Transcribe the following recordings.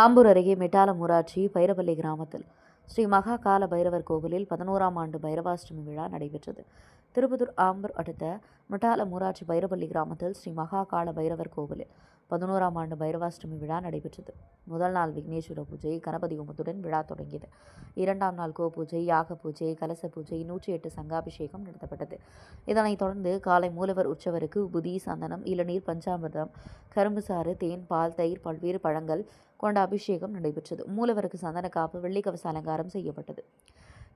ஆம்பூர் அருகே மெட்டாலம் ஊராட்சி பைரவள்ளி கிராமத்தில் ஸ்ரீ மகா கால பைரவர் கோவிலில் 11ஆம் ஆண்டு பைரவாஷ்டமி விழா நடைபெற்றது. திருப்பத்தூர் ஆம்பூர் அடுத்த மெட்டாலம் ஊராட்சி பைரவள்ளி கிராமத்தில் ஸ்ரீ மகா கால பைரவர் கோவிலில் 11ஆம் ஆண்டு பைரவாஷ்டமி விழா நடைபெற்றது. முதல் நாள் விக்னேஸ்வர பூஜை, கணபதி ஹோமத்துடன் விழா தொடங்கியது. 2ஆம் நாள் கோபூஜை, யாக பூஜை, கலச பூஜை, 108 சங்காபிஷேகம் நடத்தப்பட்டது. இதனைத் தொடர்ந்து காலை மூலவர் உற்சவருக்கு உபுதி, சந்தனம், இளநீர், பஞ்சாமிர்தம், கரும்பு சாறு, தேன், பால், தயிர், பல்வேறு பழங்கள் கொண்ட அபிஷேகம் நடைபெற்றது. மூலவருக்கு சந்தன காப்பு, வெள்ளி கவச அலங்காரம் செய்யப்பட்டது.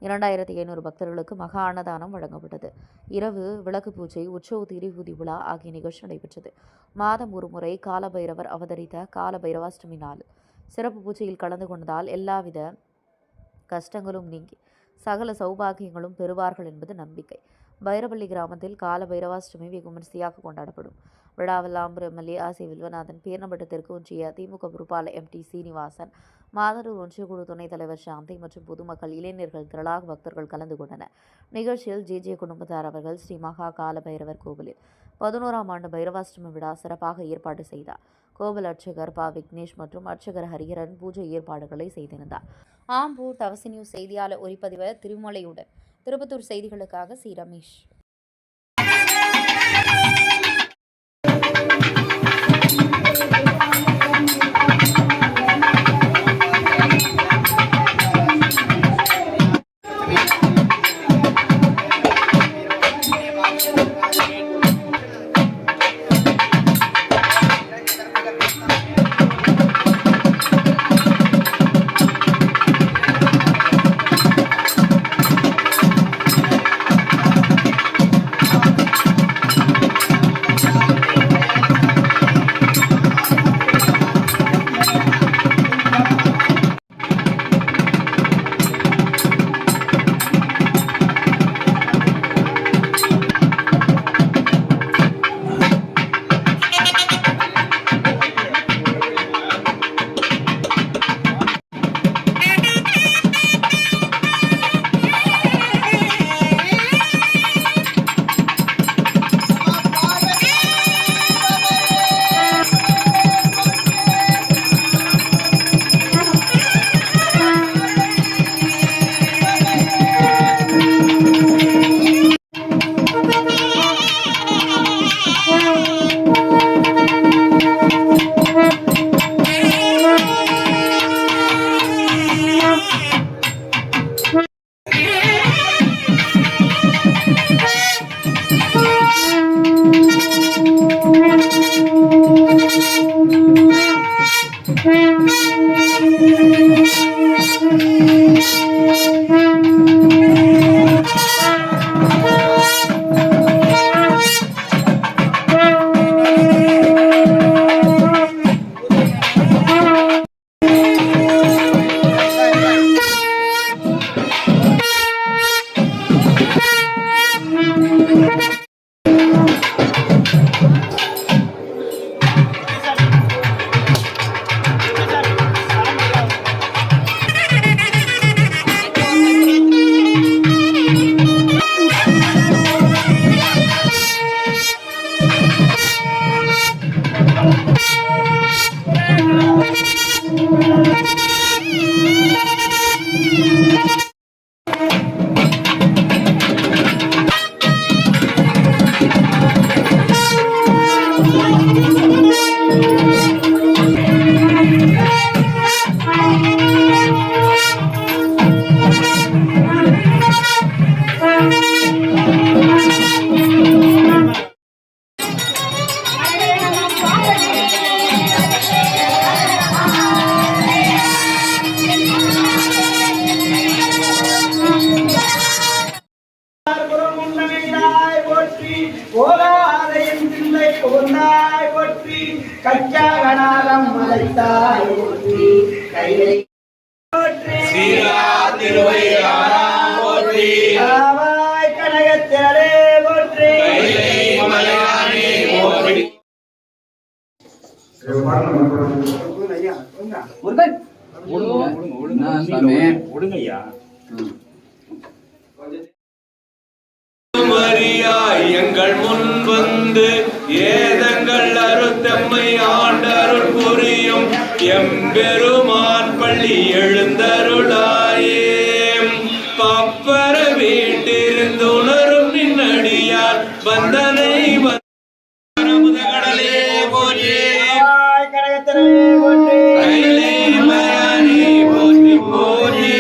2500 பக்தர்களுக்கு மகா அன்னதானம் வழங்கப்பட்டது. இரவு விளக்கு பூஜை, உற்சவ திரிபூதி விழா ஆகிய நிகழ்ச்சி நடைபெற்றது. மாதம் ஒரு முறை காலபைரவர் அவதரித்த கால பைரவாஷ்டமி நாள் சிறப்பு பூஜையில் கலந்து கொண்டதால் எல்லாவித கஷ்டங்களும் நீங்கி சகல சௌபாகியங்களும் பெறுவார்கள் என்பது நம்பிக்கை. பைரவள்ளி கிராமத்தில் கால பைரவாஷ்டமி வெகு விமரிசையாக கொண்டாடப்படும். விழாவில் ஆம்பூர் எம்எல்ஏ ஆசி வில்வநாதன், பேரணப்பட்டு தெற்கு ஒன்றிய திமுக பொறுப்பாளர் எம்டி சீனிவாசன், மாதனூர் ஒன்றியக்குழு துணைத் தலைவர் சாந்தி மற்றும் பொதுமக்கள், இளைஞர்கள் திரளாக பக்தர்கள் கலந்து கொண்டனர். நிகழ்ச்சியில் ஜே குடும்பத்தார் அவர்கள் ஸ்ரீ மகா கால பைரவர் கோவிலில் 11ஆம் ஆண்டு பைரவாஷ்டமி விழா சிறப்பாக ஏற்பாடு செய்தார். கோவில் அர்ச்சகர் பா விக்னேஷ் மற்றும் அர்ச்சகர் ஹரிஹரன் பூஜை ஏற்பாடுகளை செய்திருந்தார். ஆம்பூர் தவசி நியூஸ் செய்தியாளர் ஒளிப்பதிவர் திருமலையுடன் திருப்பத்தூர் செய்திகளுக்காக சி ரமேஷ். கச்சாகனாரம் மலைத்தாய் போற்றி கைலை சீரா திருவையாராம் போற்றி ஆவாய் கனகத்திரளே போற்றி கைலை மலையானே போற்றி. முருகையா மரியாய் எங்கள் முன் வந்து ஏதங்கள் அருத்தம்மை ஆண்டருள் புரியும் எம்பெருமான் பள்ளி எழுந்தருளாயே பப்பர வீட்டிருந்து உணரும் நின்னடியார் வந்தனை கடலே போற்றே கைலை மயானே போற்றி போற்றே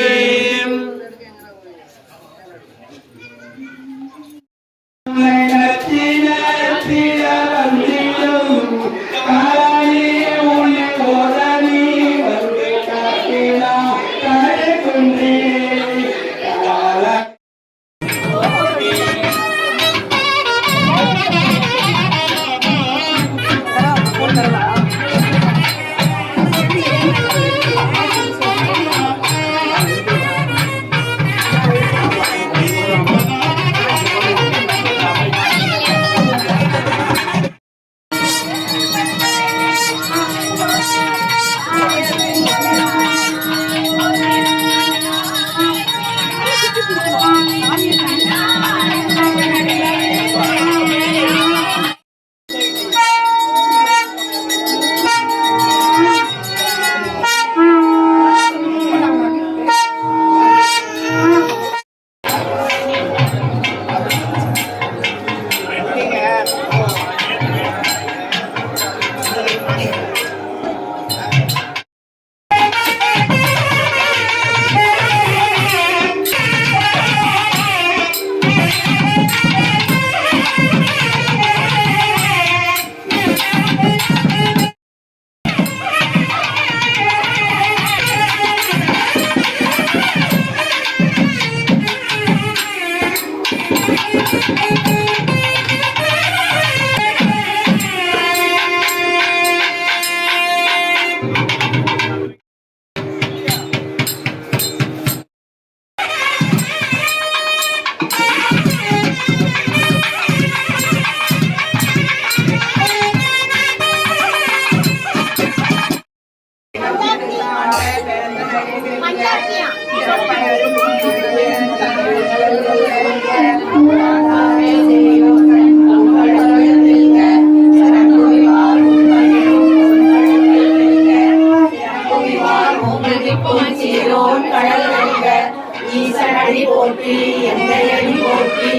ஈசனடி போற்றி எந்தையடி போற்றி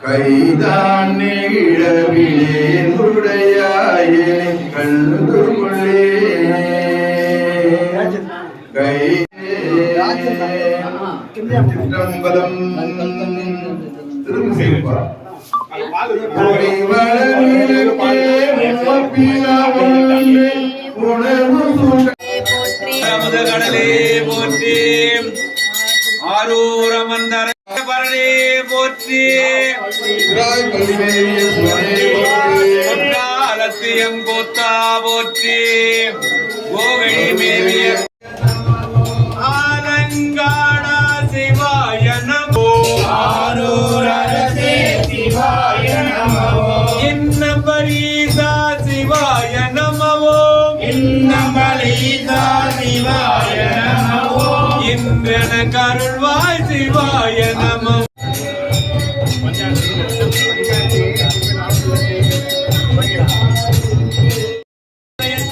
கைதான் நீழவிலேன் உடையாயே கண்டு கொள்ளே கை சிற்றம்பலம் திரும்ப செய்வா கடலே போற்றி ஆரூரமந்தர பரணே போற்றி கோத்தா போற்றி கோகழி மேவிய ஆலங்காடா சிவாய நமோ ஆரூரரசே சிவாய நமோ இன்னம்பரீசா சிவாய நமோ இன்னம்பரீசா சிவாய நமோ இந்திரன கருள்வாய் சிவாய நமோ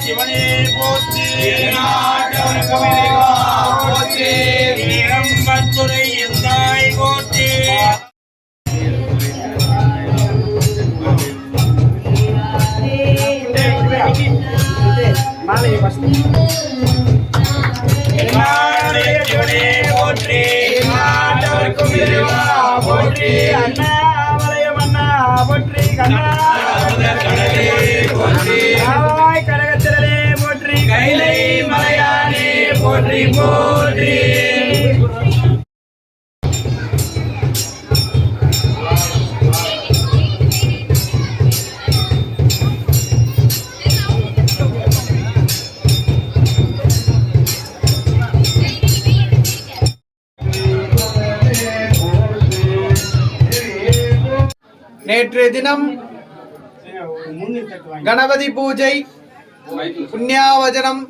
சிவனே போற்றி போற்றி வீரம்பத்துறை எந்தாய் போற்றி சிவனே போற்றி போற்றி அண்ணாமலையம் அண்ணா போற்றி கடலே போற்றி கனகத்திரலே போற்றி கைலை மலையானே போற்றி போற்றி நேற்றைய தினம் கணபதி பூஜை புண்ணியாவஜனம்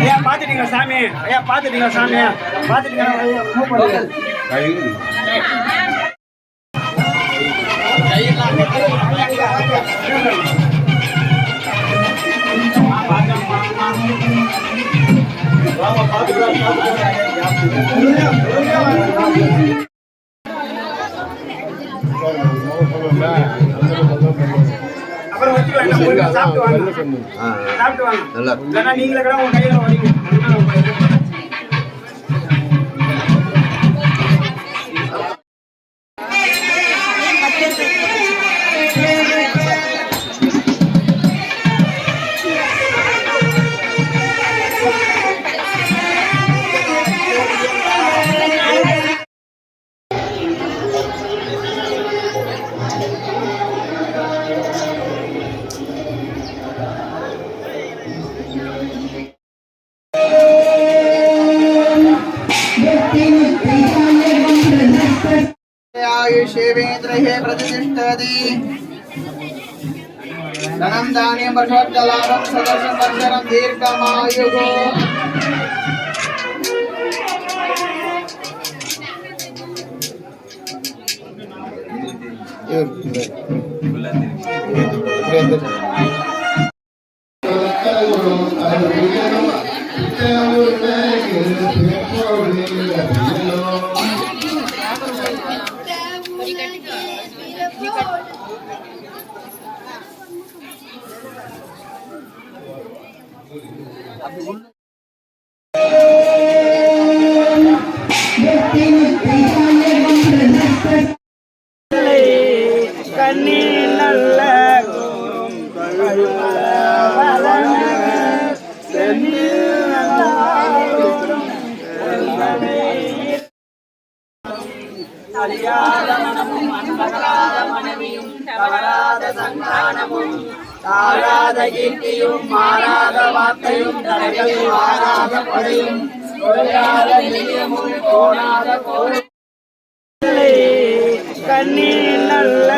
ஐயா பாத்துட்டீங்களா சாமி? ஐயா பாத்துட்டீங்களா சாமி? பாத்துட்டீங்களா? அப்புறம் வச்சுக்கலாம். சாப்பிட்டு வாங்க. சாப்பிட்டு வாங்க. இல்லைன்னா நீங்களே கூட உங்க கையில வரீங்க. आयुष्येवेन्द्रिये प्रतिष्ठति धनं धान्यं वर्षोत्तलाभं सदर्शं वर्षरं दीर्घमायुः கண்ணி நல்ல தாழாத கீர்த்தியும் மாறாத வார்த்தையும் தடைகள் மாறாத படையும் தொலையாத நிலையமும் கோணாத கோணை கண்ணி நல்ல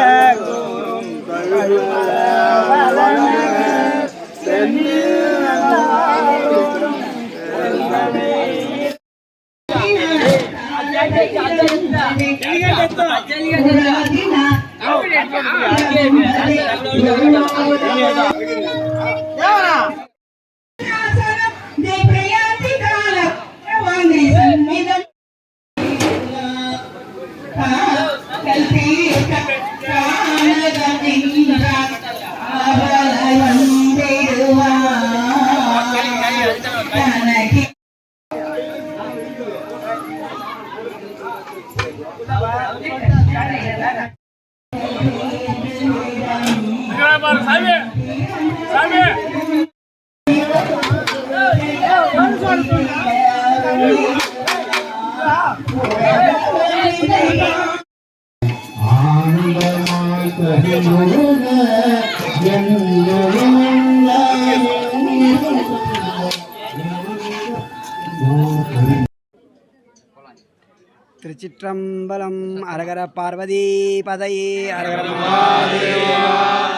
திருச்சிற்றம்பலம். அரகர பார்வதி பதையே அரகர மகாதேவா.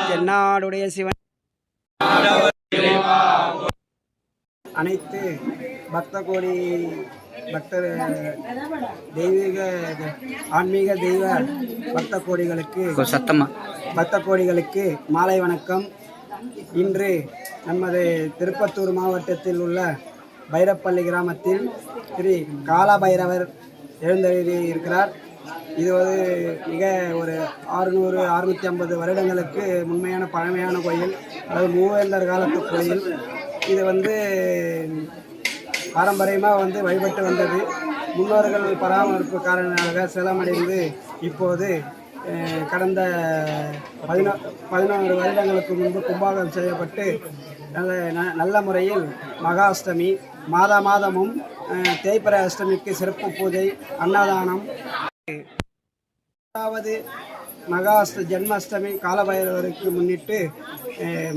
தென்னாடுடைய சிவன் அனைத்து பக்த கோடி பக்தர் தெய்வீக ஆன்மீக தெய்வ பக்த கோடிகளுக்கு மாலை வணக்கம். இன்று நமது திருப்பத்தூர் மாவட்டத்தில் உள்ள பைரப்பள்ளி கிராமத்தில் ஸ்ரீ காலபைரவர் எழுந்தருளி இருக்கிறார். இது மிக ஒரு 600-650 வருடங்களுக்கு உண்மையான பழமையான கோயில், அதாவது மூவேந்தர் காலத்து கோயில். இது பாரம்பரியமாக வழிபட்டு வந்தது. முன்னோர்கள் பராமரிப்பு காரணமாக சேலமடைந்து இப்போது கடந்த 11 வருடங்களுக்கு முன்பு கும்பாகம் செய்யப்பட்டு நல்ல முறையில் மகா அஷ்டமி மாதமும் தேய்பிறை அஷ்டமிக்கு சிறப்பு பூஜை, அன்னதானம். மகா ஜென்மாஷ்டமி காலபைரவருக்கு முன்னிட்டு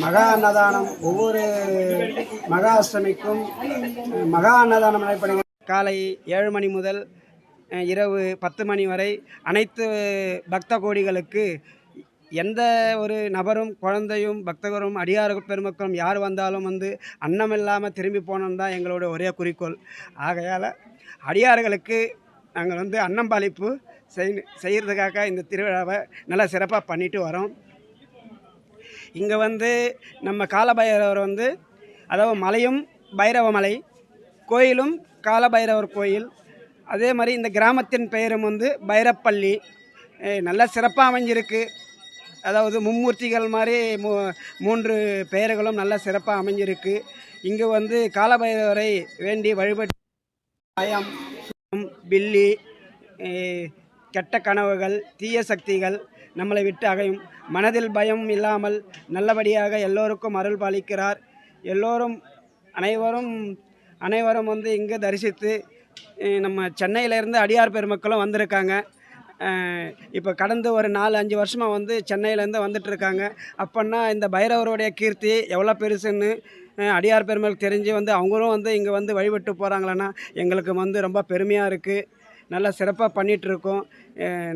மகா அன்னதானம் ஒவ்வொரு மகா அஷ்டமிக்கும் மகா அன்னதானம் நடைபெறுகிறது. காலை 7 மணி முதல் இரவு 10 மணி வரை அனைத்து பக்த கோடிகளுக்கு எந்த ஒரு நபரும் குழந்தையும் பக்தகரும் அடியார் பெருமக்களும் யார் வந்தாலும் அன்னம் இல்லாமல் திரும்பி போனோம் தான் எங்களோட ஒரே குறிக்கோள். ஆகையால் அடியார்களுக்கு நாங்கள் அன்னம் பாலிப்பு செய்கிறதுக்காக இந்த திருவிழாவை நல்லா சிறப்பாக பண்ணிட்டு வரோம். இங்கே நம்ம காலபைரவர் அதாவது மலையும் பைரவமலை, கோயிலும் காலபைரவர் கோயில். அதே மாதிரி இந்த கிராமத்தின் பெயரும் பைரப்பள்ளி. நல்லா சிறப்பாக அமைஞ்சிருக்கு. அதாவது மும்மூர்த்திகள் மாதிரி 3 பெயர்களும் நல்ல சிறப்பாக அமைஞ்சிருக்கு. இங்கே காலபைரவரை வேண்டி வழிபட்டு பயம், பில்லி, கெட்ட கனவுகள், தீய சக்திகள் நம்மளை விட்டு அகையும். மனதில் பயம் இல்லாமல் நல்லபடியாக எல்லோருக்கும் அருள் பாலிக்கிறார். அனைவரும் இங்கே தரிசித்து நம்ம சென்னையிலேருந்து அடியார் பெருமக்களும் வந்திருக்காங்க. இப்போ கடந்து ஒரு 4-5 வருஷமாக சென்னையிலேருந்து வந்துட்டுருக்காங்க. அப்போன்னா இந்த பைரவருடைய கீர்த்தி எவ்வளோ பெருசுன்னு அடியார் பெருமக்கள் தெரிஞ்சு அவங்களும் இங்கே வழிபட்டு போகிறாங்களன்னா எங்களுக்கு ரொம்ப பெருமையாக இருக்குது. நல்லா சிறப்பாக பண்ணிகிட்ருக்கோம்.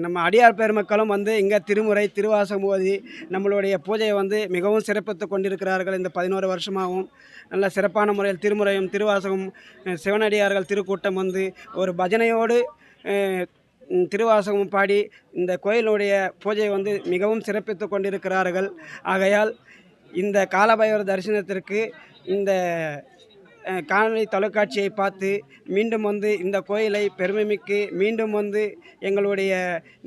நம்ம அடியார் பெருமக்களும் இங்கே திருவாசகம் ஓதி நம்மளுடைய பூஜையை மிகவும் சிறப்பித்து கொண்டிருக்கிறார்கள். இந்த 11 வருஷமாகவும் நல்ல சிறப்பான முறையில் திருமுறையும் திருவாசகம் சிவனடியார்கள் திருக்கூட்டம் ஒரு பஜனையோடு திருவாசகம் பாடி இந்த கோயிலுடைய பூஜையை மிகவும் சிறப்பித்து கொண்டிருக்கிறார்கள். ஆகையால் இந்த காலபைரவர் தரிசனத்திற்கு இந்த காணொளி தொலைக்காட்சியை பார்த்து மீண்டும் இந்த கோயிலை பெருமைமிக்கு மீண்டும் எங்களுடைய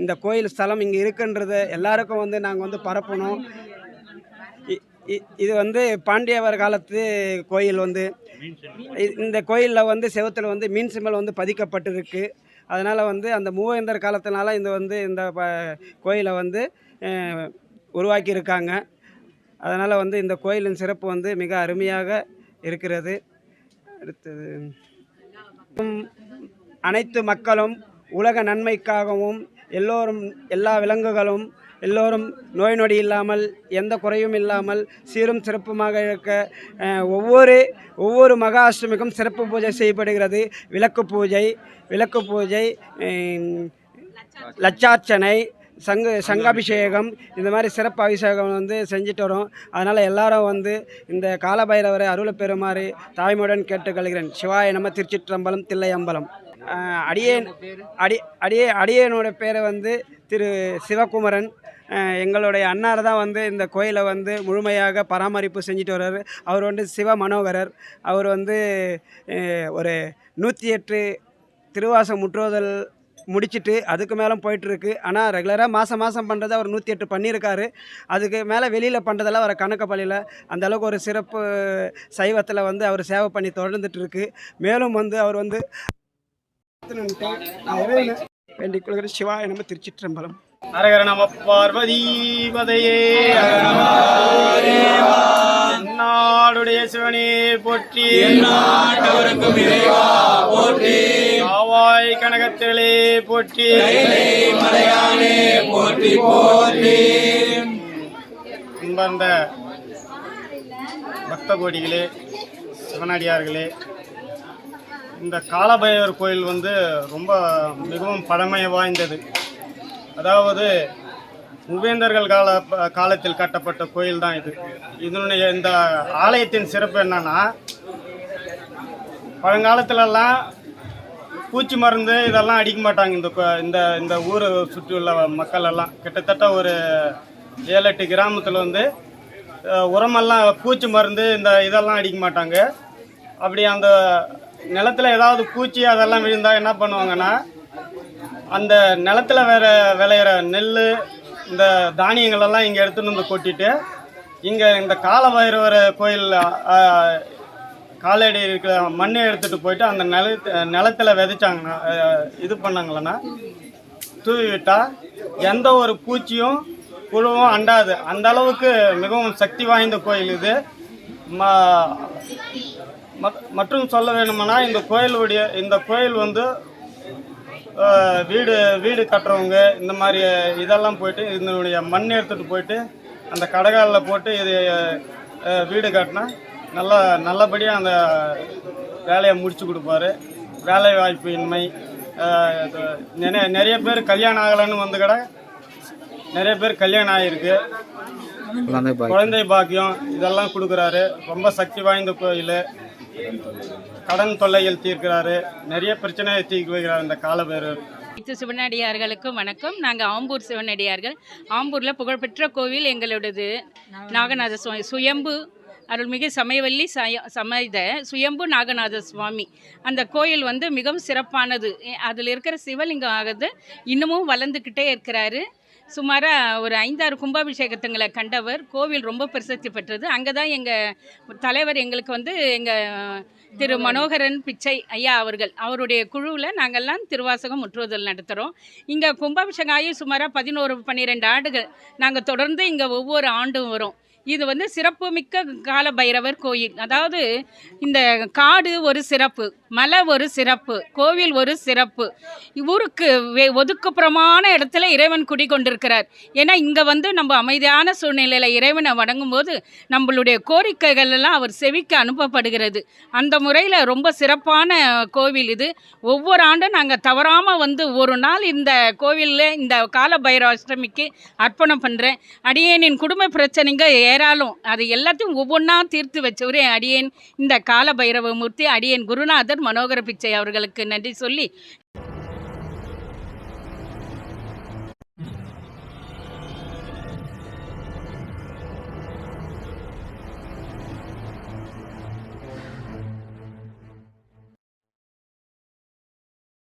இந்த கோயில் ஸ்தலம் இங்கே இருக்குன்றதை எல்லாருக்கும் நாங்கள் பரப்பணும். இது பாண்டியவர் காலத்து கோயில். இந்த கோயிலில் செவத்தில் மீன் சிம்பல் பதிக்கப்பட்டிருக்கு. அதனால் அந்த மூவேந்தர் காலத்தினால இந்த கோயிலை உருவாக்கியிருக்காங்க. அதனால் வந்து இந்த கோயிலின் சிறப்பு வந்து மிக அருமையாக இருக்கிறது. அடுத்தது, அனைத்து மக்களும் உலக நன்மைக்காகவும் எல்லா விலங்குகளும் எல்லோரும் நோய் நொடி இல்லாமல் எந்த குறையும் இல்லாமல் சீரும் சிறப்புமாக இருக்க ஒவ்வொரு மகா அஷ்டமிக்கும் சிறப்பு பூஜை செய்யப்படுகிறது. விளக்கு பூஜை, லட்சார்ச்சனை, சங்காபிஷேகம், இந்த மாதிரி சிறப்பு அபிஷேகம் வந்து செஞ்சுட்டு வரோம். அதனால் எல்லாரும் வந்து இந்த காலபைரவரை அருளை பெறுமாறு தாய்மையுடன் கேட்டுக்கொள்கிறேன். சிவாய நம. திருச்சிற்றம்பலம், தில்லையம்பலம். அடியேனோட பேரை வந்து திரு சிவகுமரன். எங்களுடைய அண்ணார் தான் வந்து இந்த கோயிலை வந்து முழுமையாக பராமரிப்பு செஞ்சுட்டு வர்றாரு. அவர் வந்து சிவ மனோகரர். அவர் வந்து ஒரு 108 திருவாசம் முற்றுதல் முடிச்சுட்டு அதுக்கு மேலே போயிட்டுருக்கு. ஆனால் ரெகுலராக மாதம் பண்ணுறதை அவர் 108 பண்ணியிருக்காரு. அதுக்கு மேலே வெளியில் பண்ணுறதெல்லாம் அவர் கணக்கு பள்ளியில் அந்தளவுக்கு ஒரு சிறப்பு சைவத்தில் வந்து அவர் சேவை பண்ணி தொடர்ந்துட்டுருக்கு. மேலும் வந்து அவர் வந்து வேண்டிக் கொள்கிற சிவாய நம. திருச்சிற்றம்பலம். அரகர நம பார்வதி பதையே. நாடுடைய சிவனே போற்றி, நாட்டவருக்கும் இறைவா போற்றி, காவாய் கனகத்திலே போற்றி, மலையானே போற்றி போற்றி. அன்பர்ந்த பக்த கோடிகளே, சிவனடியார்களே, இந்த காலபைரவர் கோயில் வந்து ரொம்ப மிகவும் பழமை வாய்ந்தது. அதாவது மூவேந்தர்கள் காலத்தில் கட்டப்பட்ட கோயில் தான் இது. இதனுடைய இந்த ஆலயத்தின் சிறப்பு என்னன்னா, பழங்காலத்திலலாம் பூச்சி மருந்து இதெல்லாம் அடிக்க மாட்டாங்க. இந்த இந்த ஊரை சுற்றியுள்ள மக்கள் எல்லாம் கிட்டத்தட்ட ஒரு 7-8 கிராமத்தில் வந்து உரமெல்லாம் பூச்சி மருந்து இதெல்லாம் அடிக்க மாட்டாங்க. அப்படி அந்த நிலத்தில் ஏதாவது பூச்சி அதெல்லாம் விழுந்தால் என்ன பண்ணுவாங்கன்னா, அந்த நிலத்தில் விளையிற நெல், இந்த தானியங்களெல்லாம் இங்கே எடுத்துகிட்டு வந்து கொட்டிட்டு இங்கே இந்த காலபைரவர் கோயில் காலடி இருக்கிற மண்ணை எடுத்துகிட்டு போயிட்டு அந்த நிலத்தில் விதைச்சாங்கன்னா, இது பண்ணாங்களன்னா, தூவி விட்டால் எந்த ஒரு பூச்சியும் புழுவும் அண்டாது. அந்த அளவுக்கு மிகவும் சக்தி வாய்ந்த கோயில் இது. மற்றும் சொல்ல வேணும்னா, இந்த கோயில் வந்து வீடு கட்டுறவங்க இந்த மாதிரி இதெல்லாம் போயிட்டு இதனுடைய மண் எடுத்துகிட்டு போயிட்டு அந்த கடைகளில் போட்டு இது வீடு கட்டினா நல்லபடியாக அந்த வேலையை முடிச்சு கொடுப்பாரு. வேலை வாய்ப்பு இன்மை, நிறைய பேர் கல்யாணம் ஆகலைன்னு வந்து கடை நிறைய பேர் கல்யாணம் ஆகிருக்கு. குழந்தை பாக்கியம் இதெல்லாம் கொடுக்குறாரு. ரொம்ப சக்தி வாய்ந்த கோயில். கடன் தொல்லைகள் தீர்க்கிறாரு. நிறைய பிரச்சனையை தீர்க்க வைக்கிறார் இந்த காலபைரவர். சிவனடியார்களுக்கும் வணக்கம். நாங்கள் ஆம்பூர் சிவனடியார்கள். ஆம்பூரில் புகழ்பெற்ற கோவில் எங்களோடது நாகநாத சுவாமி, சுயம்பு அருள்மிகு சமயவல்லி சமேத சுயம்பு நாகநாத சுவாமி. அந்த கோயில் வந்து மிகவும் சிறப்பானது. அதில் இருக்கிற சிவலிங்கம் ஆகுது இன்னமும் வளர்ந்துக்கிட்டே இருக்கிறாரு. சுமாராக ஒரு 5-6 கும்பாபிஷேகத்துங்களை கண்டவர். கோவில் ரொம்ப பிரசித்தி பெற்றது. அங்கே தான் எங்கள் தலைவர் எங்களுக்கு வந்து எங்கள் திரு மனோகரன் பிச்சை ஐயா அவருடைய குழுவில் நாங்கள்லாம் திருவாசகம் முற்றுதல் நடத்துகிறோம். இங்கே கும்பாபிஷேகம் ஆகி சுமாராக 11-12 ஆண்டுகள் நாங்கள் தொடர்ந்து இங்கே ஒவ்வொரு ஆண்டும் வரோம். இது வந்து சிறப்புமிக்க கால பைரவர் கோயில். அதாவது இந்த காடு ஒரு சிறப்பு, மலை ஒரு சிறப்பு, கோவில் ஒரு சிறப்பு. ஊருக்கு ஒதுக்குப்புறமான இடத்துல இறைவன் குடிக்கொண்டிருக்கிறார். ஏன்னா இங்கே வந்து நம்ம அமைதியான சூழ்நிலையில் இறைவனை வணங்கும் போது நம்மளுடைய கோரிக்கைகள் எல்லாம் அவர் செவிக்கு அனுப்பப்படுகிறது. அந்த முறையில் ரொம்ப சிறப்பான கோவில் இது. ஒவ்வொரு ஆண்டும் நாங்கள் தவறாமல் வந்து ஒரு நாள் இந்த கோவிலில் இந்த கால பைரவ அஷ்டமிக்கு அர்ப்பணம் பண்ணுறேன். அடியேனின் குடும்ப பிரச்சனைங்க ஏராளம், அது எல்லாத்தையும் ஒவ்வொன்றா தீர்த்து வச்சவரே அடியேன் இந்த கால பைரவ மூர்த்தி. அடியேன் குருநாதர் மனோகர பிச்சை அவர்களுக்கு நன்றி சொல்லி